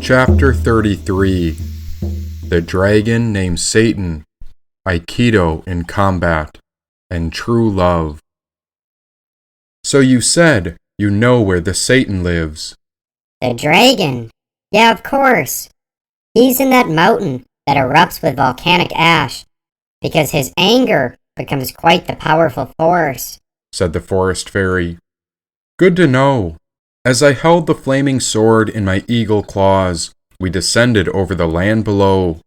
Chapter 33 The Dragon Named Satan, Aikido in Combat, and True Love. So you said you know where the Satan lives. The dragon? Yeah, of course. He's in that mountain that erupts with volcanic ash, because his anger becomes quite the powerful force, said the forest fairy. Good to know. As I held the flaming sword in my eagle claws, we descended over the land below.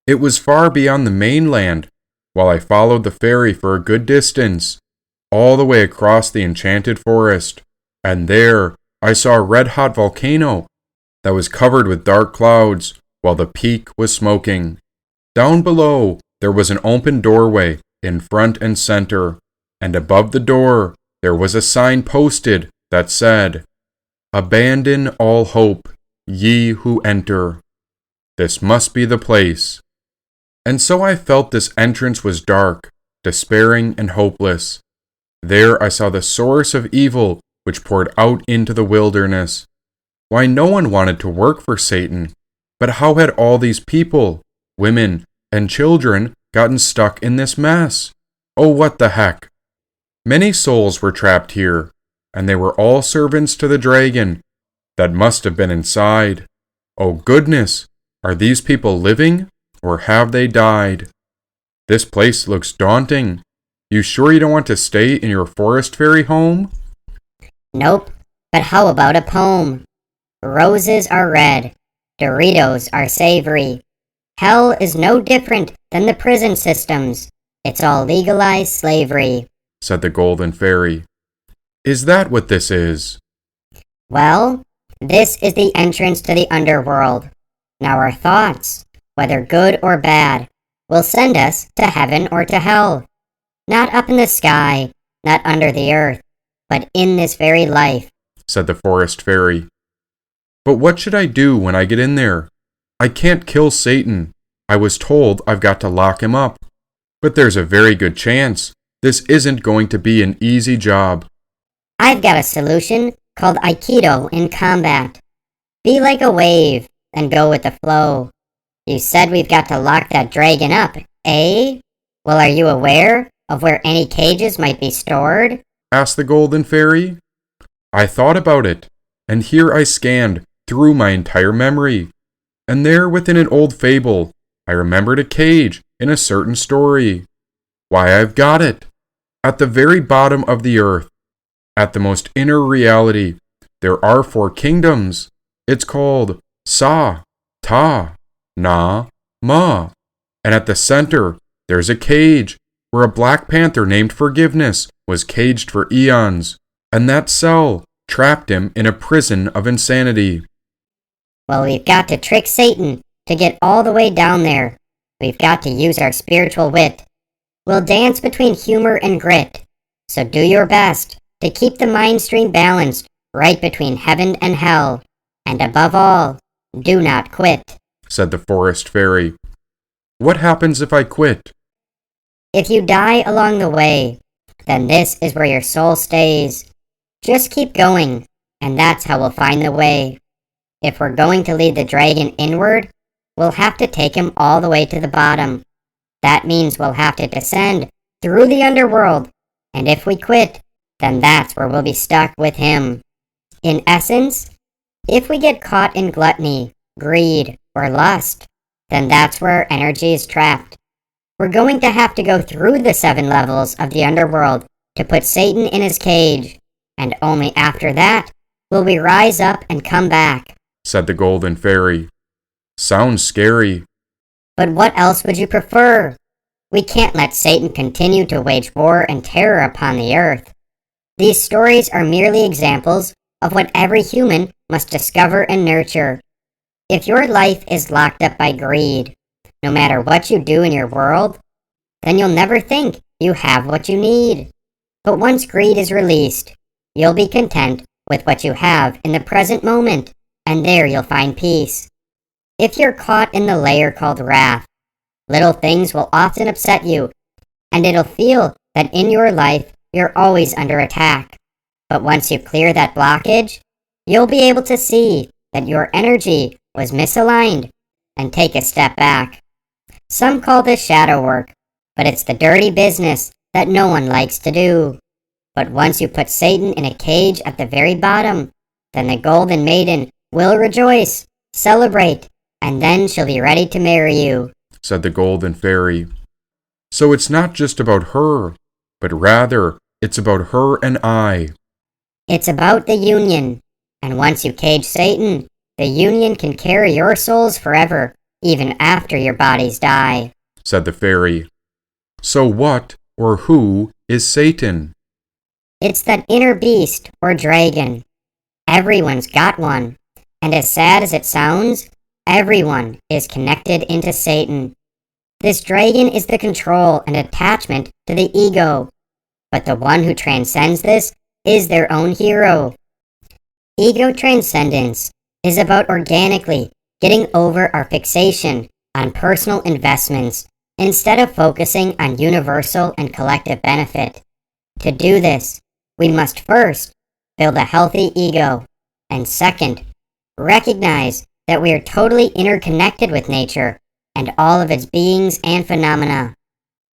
It was far beyond the mainland, while I followed the fairy for a good distance, all the way across the enchanted forest, and there I saw a red-hot volcano that was covered with dark clouds, while the peak was smoking. Down below, there was an open doorway in front and center, and above the door there was a sign posted that said, "Abandon all hope, ye who enter." This must be the place. And so I felt this entrance was dark, despairing, and hopeless. There I saw the source of evil which poured out into the wilderness. Why, no one wanted to work for Satan, but how had all these people, women, and children gotten stuck in this mess? Oh, what the heck! Many souls were trapped here, and they were all servants to the dragon that must have been inside. Oh goodness, are these people living, or have they died? This place looks daunting. You sure you don't want to stay in your forest fairy home? Nope, but how about a poem? Roses are red, Doritos are savory. Hell is no different than the prison systems. It's all legalized slavery, said the golden fairy. Is that what this is? Well, this is the entrance to the underworld. Now our thoughts, whether good or bad, will send us to heaven or to hell. Not up in the sky, not under the earth, but in this very life, said the forest fairy. But what should I do when I get in there? I can't kill Satan. I was told I've got to lock him up. But there's a very good chance this isn't going to be an easy job. I've got a solution called Aikido in combat. Be like a wave and go with the flow. You said we've got to lock that dragon up, eh? Well, are you aware of where any cages might be stored? Asked the golden fairy. I thought about it, and here I scanned through my entire memory. And there within an old fable, I remembered a cage in a certain story. Why, I've got it. At the very bottom of the earth, at the most inner reality, there are 4 kingdoms. It's called Sa, Ta, Na, Ma. And at the center, there's a cage where a black panther named Forgiveness was caged for eons, and that cell trapped him in a prison of insanity. Well, we've got to trick Satan to get all the way down there. We've got to use our spiritual wit. We'll dance between humor and grit. So do your best to keep the mind stream balanced right between heaven and hell. And above all, do not quit, said the forest fairy. What happens if I quit? If you die along the way, then this is where your soul stays. Just keep going, and that's how we'll find the way. If we're going to lead the dragon inward, we'll have to take him all the way to the bottom. That means we'll have to descend through the underworld, and if we quit, then that's where we'll be stuck with him. In essence, if we get caught in gluttony, greed, or lust, then that's where our energy is trapped. We're going to have to go through the 7 levels of the underworld to put Satan in his cage, and only after that will we rise up and come back, said the golden fairy. Sounds scary. But what else would you prefer? We can't let Satan continue to wage war and terror upon the earth. These stories are merely examples of what every human must discover and nurture. If your life is locked up by greed, no matter what you do in your world, then you'll never think you have what you need. But once greed is released, you'll be content with what you have in the present moment, and there you'll find peace. If you're caught in the layer called wrath, little things will often upset you, and it'll feel that in your life you're always under attack. But once you clear that blockage, you'll be able to see that your energy was misaligned and take a step back. Some call this shadow work, but it's the dirty business that no one likes to do. But once you put Satan in a cage at the very bottom, then the Golden Maiden will rejoice, celebrate, and then she'll be ready to marry you, said the Golden Fairy. So it's not just about her, but rather it's about her and I. It's about the union, and once you cage Satan, the union can carry your souls forever, even after your bodies die, said the fairy. So what or who is Satan? It's that inner beast or dragon. Everyone's got one, and as sad as it sounds, everyone is connected into Satan. This dragon is the control and attachment to the ego, but the one who transcends this is their own hero. Ego transcendence is about organically getting over our fixation on personal investments instead of focusing on universal and collective benefit. To do this, we must first build a healthy ego, and second, recognize that we are totally interconnected with nature and all of its beings and phenomena.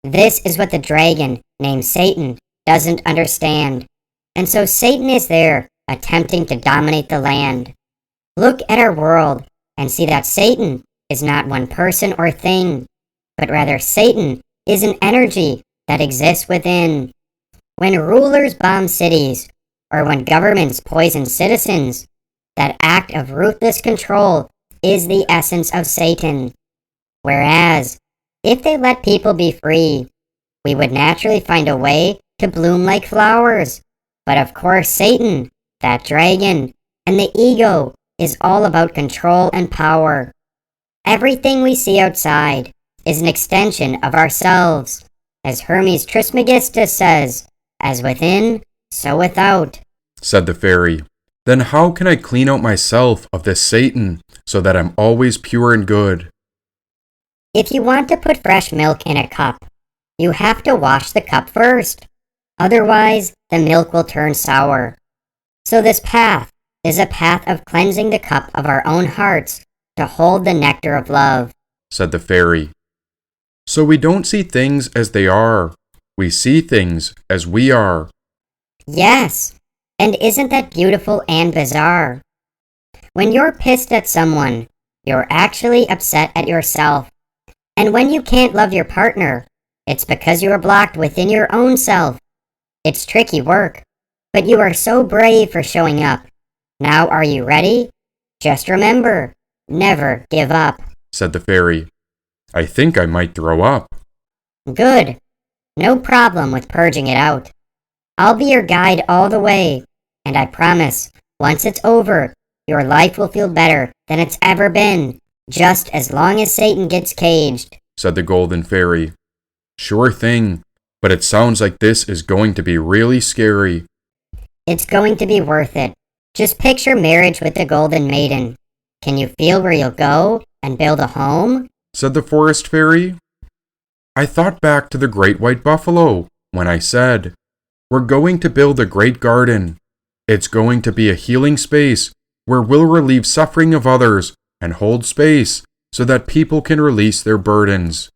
This is what the dragon named Satan doesn't understand, and so Satan is there attempting to dominate the land. Look at our world and see that Satan is not one person or thing, but rather Satan is an energy that exists within. When rulers bomb cities, or when governments poison citizens, that act of ruthless control is the essence of Satan. Whereas, if they let people be free, we would naturally find a way to bloom like flowers. But of course Satan, that dragon, and the ego is all about control and power. Everything we see outside is an extension of ourselves. As Hermes Trismegistus says, as within, so without, said the fairy. Then how can I clean out myself of this Satan so that I'm always pure and good? If you want to put fresh milk in a cup, you have to wash the cup first. Otherwise, the milk will turn sour. So this path is a path of cleansing the cup of our own hearts to hold the nectar of love, said the fairy. So we don't see things as they are. We see things as we are. Yes, and isn't that beautiful and bizarre? When you're pissed at someone, you're actually upset at yourself. And when you can't love your partner, it's because you are blocked within your own self. It's tricky work, but you are so brave for showing up. Now are you ready? Just remember, never give up, said the fairy. I think I might throw up. Good. No problem with purging it out. I'll be your guide all the way, and I promise, once it's over, your life will feel better than it's ever been, just as long as Satan gets caged, said the Golden Fairy. Sure thing, but it sounds like this is going to be really scary. It's going to be worth it. Just picture marriage with the Golden Maiden. Can you feel where you'll go and build a home? Said the Forest Fairy. I thought back to the Great White Buffalo when I said, we're going to build a great garden. It's going to be a healing space where we'll relieve suffering of others and hold space so that people can release their burdens.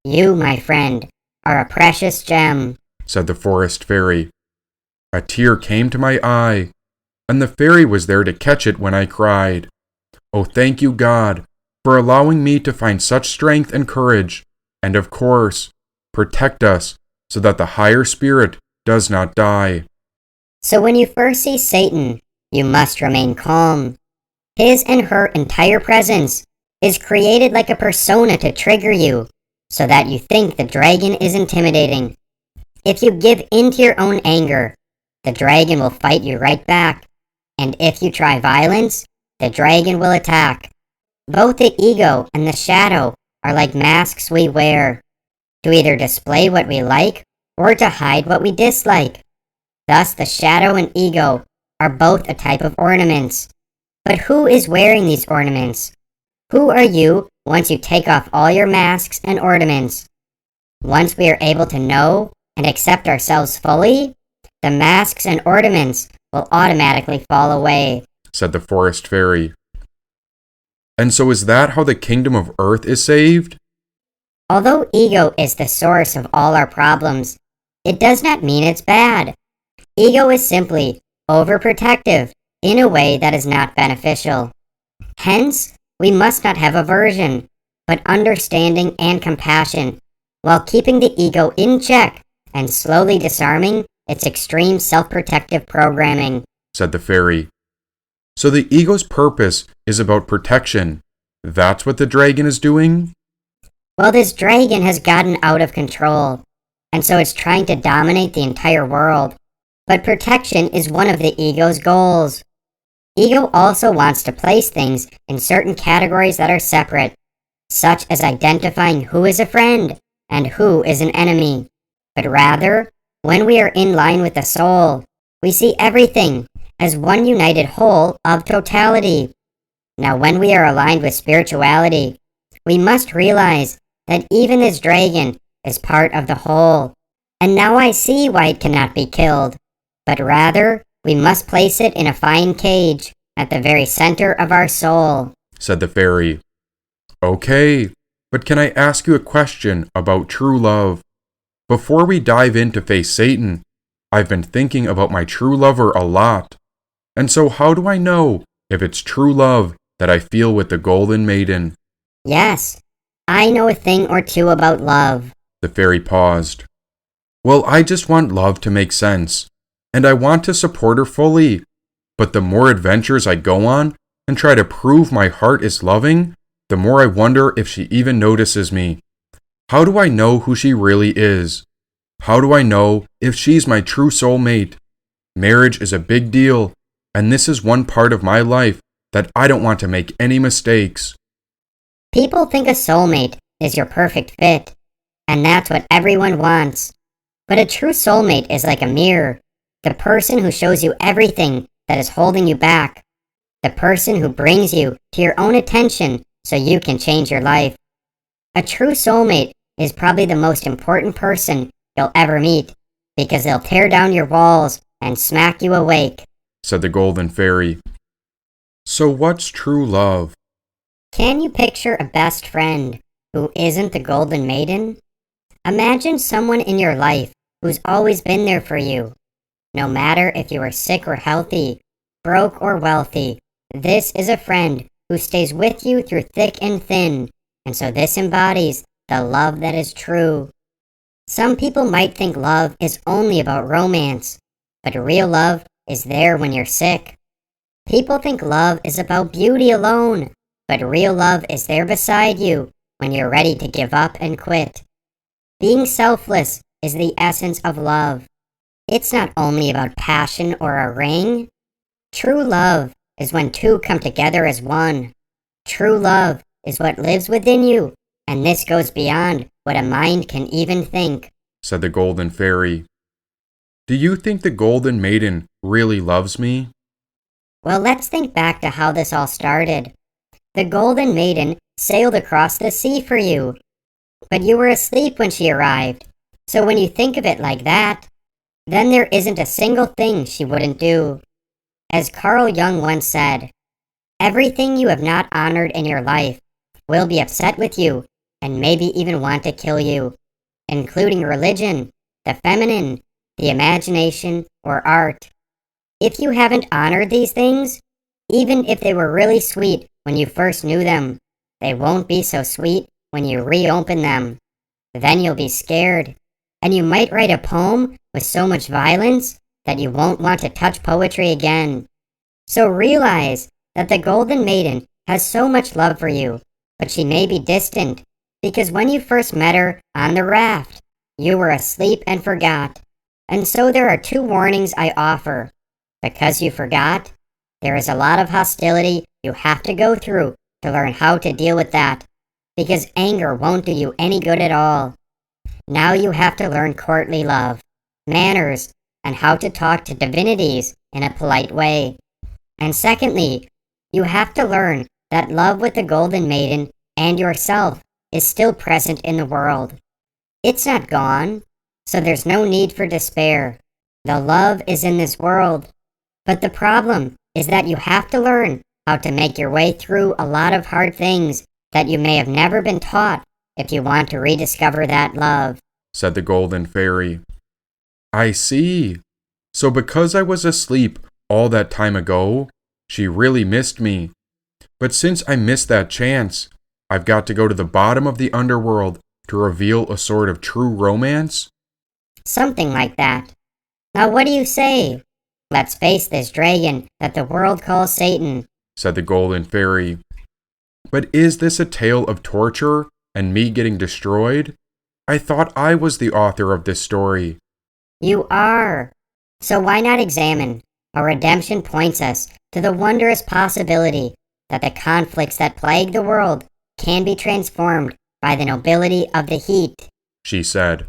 You, my friend, are a precious gem, said the Forest Fairy. A tear came to my eye, and the fairy was there to catch it when I cried. Oh, thank you, God, for allowing me to find such strength and courage, and of course, protect us so that the higher spirit does not die. So when you first see Satan, you must remain calm. His and her entire presence is created like a persona to trigger you, so that you think the dragon is intimidating. If you give in to your own anger, the dragon will fight you right back. And if you try violence, the dragon will attack. Both the ego and the shadow are like masks we wear, to either display what we like or to hide what we dislike. Thus the shadow and ego are both a type of ornaments. But who is wearing these ornaments? Who are you once you take off all your masks and ornaments? Once we are able to know and accept ourselves fully, the masks and ornaments will automatically fall away, said the Forest Fairy. And so is that how the kingdom of earth is saved? Although ego is the source of all our problems, it does not mean it's bad. Ego is simply overprotective in a way that is not beneficial. Hence, we must not have aversion, but understanding and compassion, while keeping the ego in check and slowly disarming its extreme self-protective programming, Said the fairy. So the ego's purpose is about protection. That's what the dragon is doing? Well, this dragon has gotten out of control, and so it's trying to dominate the entire world. But protection is one of the ego's goals. Ego also wants to place things in certain categories that are separate, such as identifying who is a friend and who is an enemy. But rather, when we are in line with the soul, we see everything as one united whole of totality. Now, when we are aligned with spirituality, we must realize that even this dragon is part of the whole. And now I see why it cannot be killed, but rather we must place it in a fine cage at the very center of our soul, Said the fairy. Okay, but can I ask you a question about true love? Before we dive in to face Satan, I've been thinking about my true lover a lot. And so how do I know if it's true love that I feel with the Golden Maiden? Yes, I know a thing or two about love. The fairy paused. Well, I just want love to make sense, and I want to support her fully. But the more adventures I go on and try to prove my heart is loving, the more I wonder if she even notices me. How do I know who she really is? How do I know if she's my true soulmate? Marriage is a big deal, and this is one part of my life that I don't want to make any mistakes. People think a soulmate is your perfect fit, and that's what everyone wants. But a true soulmate is like a mirror, the person who shows you everything that is holding you back, the person who brings you to your own attention so you can change your life. A true soulmate is probably the most important person you'll ever meet, because they'll tear down your walls and smack you awake, Said the Golden Fairy. So what's true love? Can you picture a best friend who isn't the Golden Maiden? Imagine someone in your life who's always been there for you. No matter if you are sick or healthy, broke or wealthy, this is a friend who stays with you through thick and thin, and so this embodies the love that is true. Some people might think love is only about romance, but real love is there when you're sick. People think love is about beauty alone, but real love is there beside you when you're ready to give up and quit. Being selfless is the essence of love. It's not only about passion or a ring. True love is when two come together as one. True love is what lives within you, and this goes beyond what a mind can even think, Said the Golden Fairy. Do you think the Golden Maiden really loves me? Well, let's think back to how this all started. The Golden Maiden sailed across the sea for you, but you were asleep when she arrived. So when you think of it like that, then there isn't a single thing she wouldn't do. As Carl Jung once said, everything you have not honored in your life will be upset with you and maybe even want to kill you, including religion, the feminine, the imagination, or art. If you haven't honored these things, even if they were really sweet when you first knew them, they won't be so sweet when you reopen them. Then you'll be scared, and you might write a poem with so much violence that you won't want to touch poetry again. So realize that the Golden Maiden has so much love for you, but she may be distant, because when you first met her on the raft, you were asleep and forgot. And so there are two warnings I offer. Because you forgot, there is a lot of hostility you have to go through to learn how to deal with that, because anger won't do you any good at all. Now you have to learn courtly love, manners, and how to talk to divinities in a polite way. And secondly, you have to learn that love with the Golden Maiden and yourself is still present in the world. It's not gone, so there's no need for despair. The love is in this world, but the problem is that you have to learn how to make your way through a lot of hard things that you may have never been taught if you want to rediscover that love," said the Golden Fairy. I see. So because I was asleep all that time ago, she really missed me. But since I missed that chance, I've got to go to the bottom of the underworld to reveal a sort of true romance? "Something like that. Now what do you say? Let's face this dragon that the world calls Satan," said the Golden Fairy. But is this a tale of torture and me getting destroyed? I thought I was the author of this story. "You are. So why not examine how redemption points us to the wondrous possibility that the conflicts that plague the world can be transformed by the nobility of the heat," she said.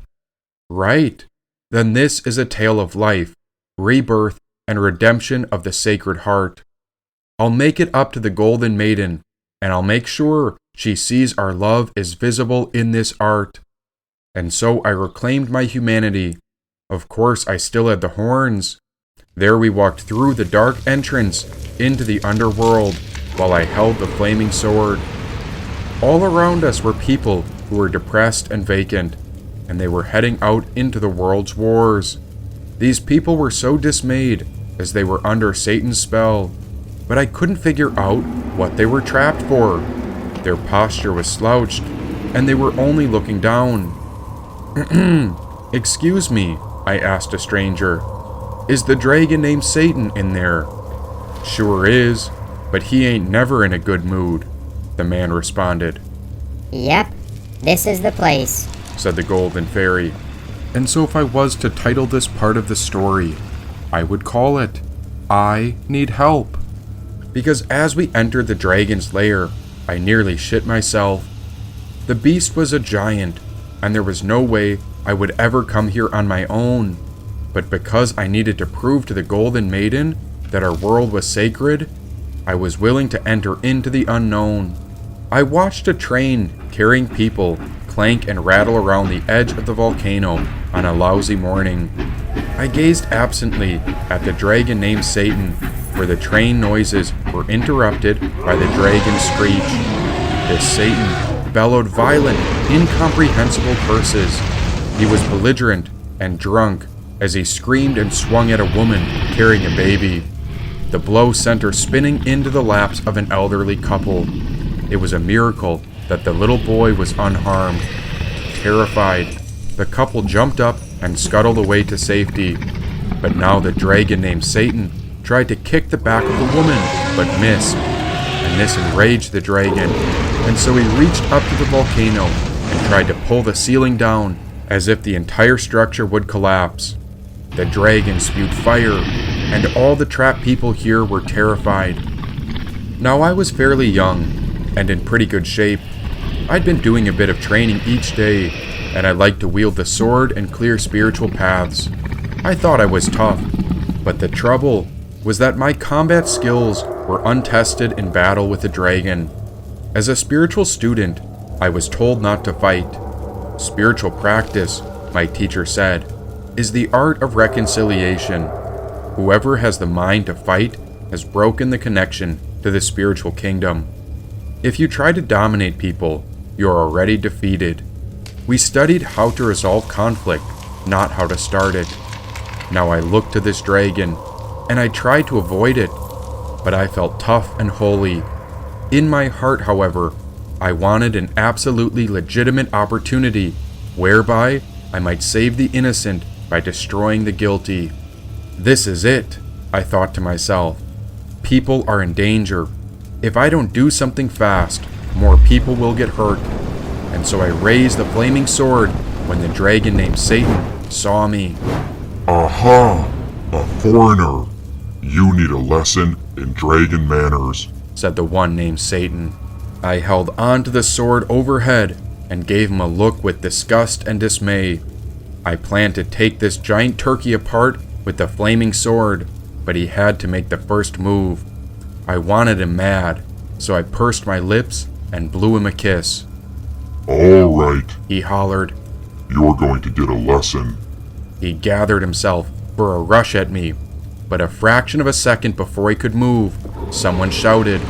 Right. Then this is a tale of life, rebirth, and redemption of the Sacred Heart. I'll make it up to the Golden Maiden, and I'll make sure she sees our love is visible in this art. And so I reclaimed my humanity. Of course, I still had the horns. There we walked through the dark entrance into the underworld while I held the flaming sword. All around us were people who were depressed and vacant, and they were heading out into the world's wars. These people were so dismayed as they were under Satan's spell, but I couldn't figure out what they were trapped for. Their posture was slouched, and they were only looking down. "Excuse me," I asked a stranger. "Is the dragon named Satan in there?" "Sure is, but he ain't never in a good mood," the man responded. "Yep, this is the place," said the Golden Fairy. And so if I was to title this part of the story, I would call it, I Need Help. Because as we entered the dragon's lair, I nearly shit myself. The beast was a giant, and there was no way I would ever come here on my own. But because I needed to prove to the Golden Maiden that our world was sacred, I was willing to enter into the unknown. I watched a train carrying people clank and rattle around the edge of the volcano on a lousy morning. I gazed absently at the dragon named Satan, where the train noises were interrupted by the dragon's screech. This Satan bellowed violent, incomprehensible curses. He was belligerent and drunk as he screamed and swung at a woman carrying a baby. The blow sent her spinning into the laps of an elderly couple. It was a miracle that the little boy was unharmed. Terrified, the couple jumped up and scuttled away to safety. But now the dragon named Satan tried to kick the back of the woman, but missed. And this enraged the dragon, and so he reached up to the volcano and tried to pull the ceiling down as if the entire structure would collapse. The dragon spewed fire, and all the trapped people here were terrified. Now I was fairly young, and in pretty good shape. I'd been doing a bit of training each day, and I liked to wield the sword and clear spiritual paths. I thought I was tough, but the trouble was that my combat skills were untested in battle with the dragon. As a spiritual student, I was told not to fight. Spiritual practice, my teacher said, is the art of reconciliation. Whoever has the mind to fight has broken the connection to the spiritual kingdom. If you try to dominate people, you are already defeated. We studied how to resolve conflict, not how to start it. Now I looked to this dragon, and I tried to avoid it, but I felt tough and holy. In my heart, however, I wanted an absolutely legitimate opportunity whereby I might save the innocent by destroying the guilty. This is it, I thought to myself. People are in danger. If I don't do something fast, more people will get hurt. And so I raised the flaming sword when the dragon named Satan saw me. Aha! A foreigner! You need a lesson in dragon manners, said the one named Satan. I held on to the sword overhead and gave him a look with disgust and dismay. I planned to take this giant turkey apart with the flaming sword, but he had to make the first move. I wanted him mad, so I pursed my lips and blew him a kiss. All right, he hollered. You're going to get a lesson. He gathered himself for a rush at me, but a fraction of a second before he could move, Someone shouted.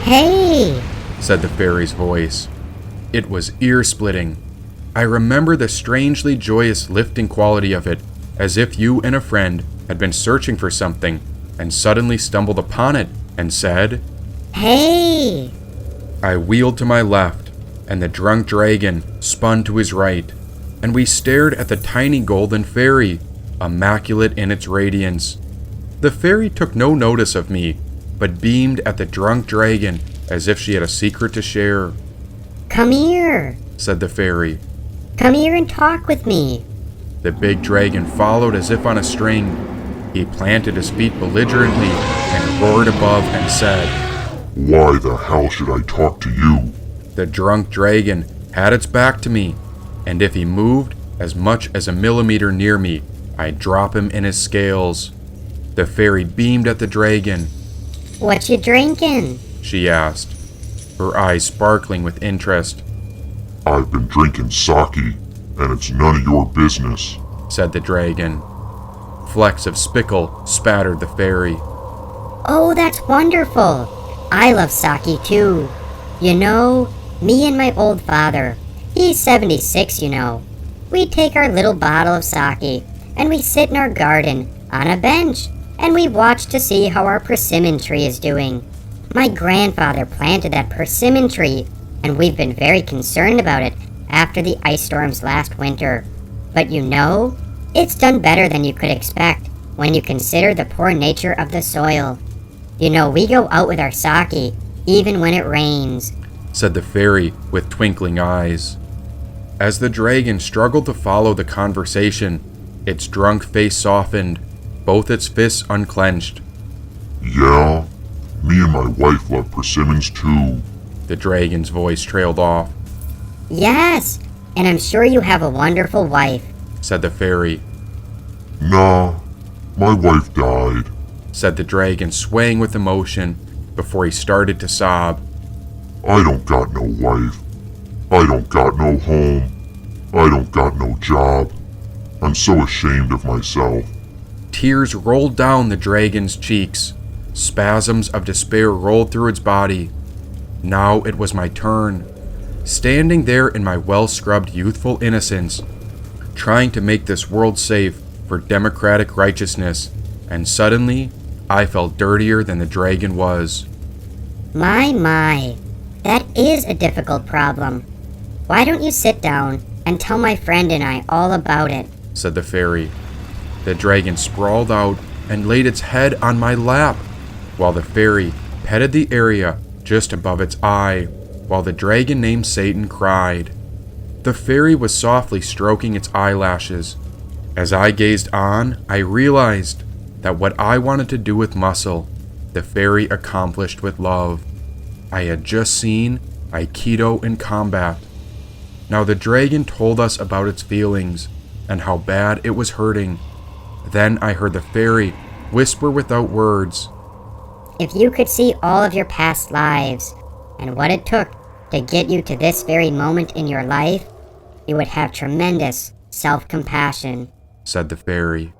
"Hey!" said the fairy's voice. It was ear-splitting. I remember the strangely joyous lifting quality of it, as if you and a friend had been searching for something and suddenly stumbled upon it and said, "Hey!" I wheeled to my left, and the drunk dragon spun to his right, and we stared at the tiny golden fairy, immaculate in its radiance. The fairy took no notice of me, but beamed at the drunk dragon as if she had a secret to share. "Come here," said the fairy. "Come here and talk with me." The big dragon followed as if on a string. He planted his feet belligerently and roared above and said, Why the hell should I talk to you? The drunk dragon had its back to me, and if he moved as much as a millimeter near me, I'd drop him in his scales. The fairy beamed at the dragon. "What you drinking?" she asked, her eyes sparkling with interest. I've been drinking sake, and it's none of your business, said the dragon. Flecks of spickle spattered the fairy. "Oh, that's wonderful. I love sake too. You know, me and my old father, he's 76, you know. We take our little bottle of sake, and we sit in our garden on a bench, and we watch to see how our persimmon tree is doing. My grandfather planted that persimmon tree, and we've been very concerned about it after the ice storms last winter. But you know, it's done better than you could expect when you consider the poor nature of the soil. You know, we go out with our sake even when it rains," said the fairy with twinkling eyes. As the dragon struggled to follow the conversation, its drunk face softened, both its fists unclenched. Yeah, me and my wife love persimmons too, The dragon's voice trailed off. "Yes, and I'm sure you have a wonderful wife," Said the fairy. Nah, my wife died, Said the dragon, swaying with emotion before he started to sob. I don't got no wife, I don't got no home, I don't got no job. I'm so ashamed of myself. Tears rolled down the dragon's cheeks. Spasms of despair rolled through its body. Now it was my turn. Standing there in my well-scrubbed youthful innocence, trying to make this world safe for democratic righteousness, and suddenly I felt dirtier than the dragon was. My, that is a difficult problem. Why don't you sit down and tell my friend and I all about it?" Said the fairy. The dragon sprawled out and laid its head on my lap, while the fairy petted the area just above its eye, while the dragon named Satan cried. The fairy was softly stroking its eyelashes. As I gazed on, I realized that what I wanted to do with muscle, the fairy accomplished with love. I had just seen Aikido in combat. Now the dragon told us about its feelings and how bad it was hurting. Then I heard the fairy whisper without words, "If you could see all of your past lives and what it took to get you to this very moment in your life, you would have tremendous self-compassion." said the fairy.